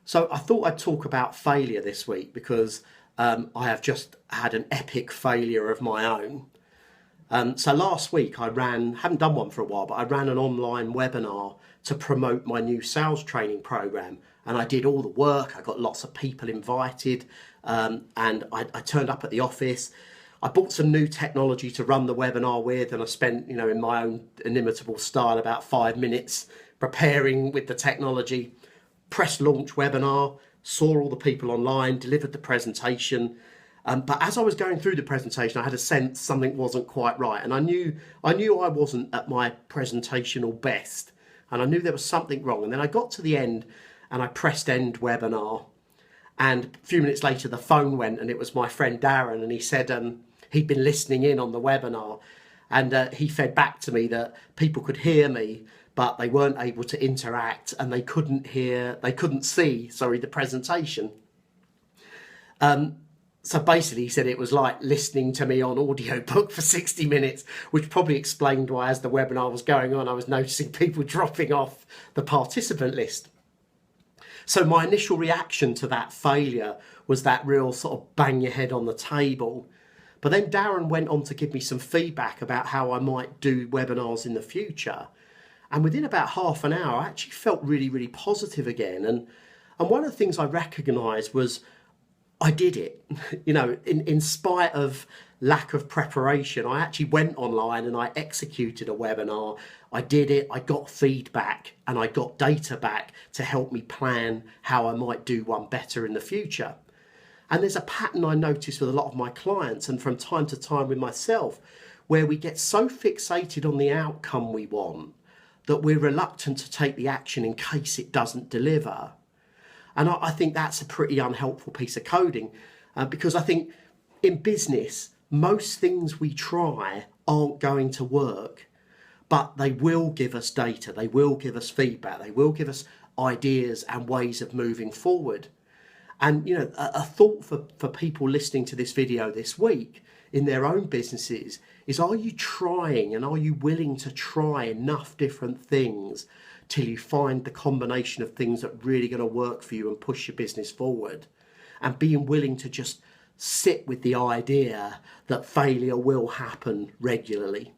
So I thought I'd talk about failure this week because I have just had an epic failure of my own. So last week haven't done one for a while, but I ran an online webinar to promote my new sales training program. And I did all the work. I got lots of people invited, and I turned up at the office. I bought some new technology to run the webinar with, and I spent, in my own inimitable style, about 5 minutes preparing with the technology. Press launch webinar, saw all the people online, delivered the presentation. But as I was going through the presentation, I had a sense something wasn't quite right. And I knew I wasn't at my presentational best. And I knew there was something wrong. And then I got to the end and I pressed end webinar. And a few minutes later, the phone went, and it was my friend Darren. And he said he'd been listening in on the webinar. And he fed back to me that people could hear me, but they weren't able to interact, and they couldn't see the presentation. So basically he said it was like listening to me on audiobook for 60 minutes, which probably explained why, as the webinar was going on, I was noticing people dropping off the participant list. So my initial reaction to that failure was that real sort of bang your head on the table. But then Darren went on to give me some feedback about how I might do webinars in the future. And within about half an hour, I actually felt really, really positive again. And one of the things I recognised was I did it. In spite of lack of preparation, I actually went online and I executed a webinar. I did it, I got feedback, and I got data back to help me plan how I might do one better in the future. And there's a pattern I notice with a lot of my clients, and from time to time with myself, where we get so fixated on the outcome we want that we're reluctant to take the action in case it doesn't deliver. And I think that's a pretty unhelpful piece of coding, because I think in business, most things we try aren't going to work, but they will give us data, they will give us feedback, they will give us ideas and ways of moving forward. And, a thought for people listening to this video this week in their own businesses is, are you trying and are you willing to try enough different things till you find the combination of things that are really going to work for you and push your business forward? And being willing to just sit with the idea that failure will happen regularly.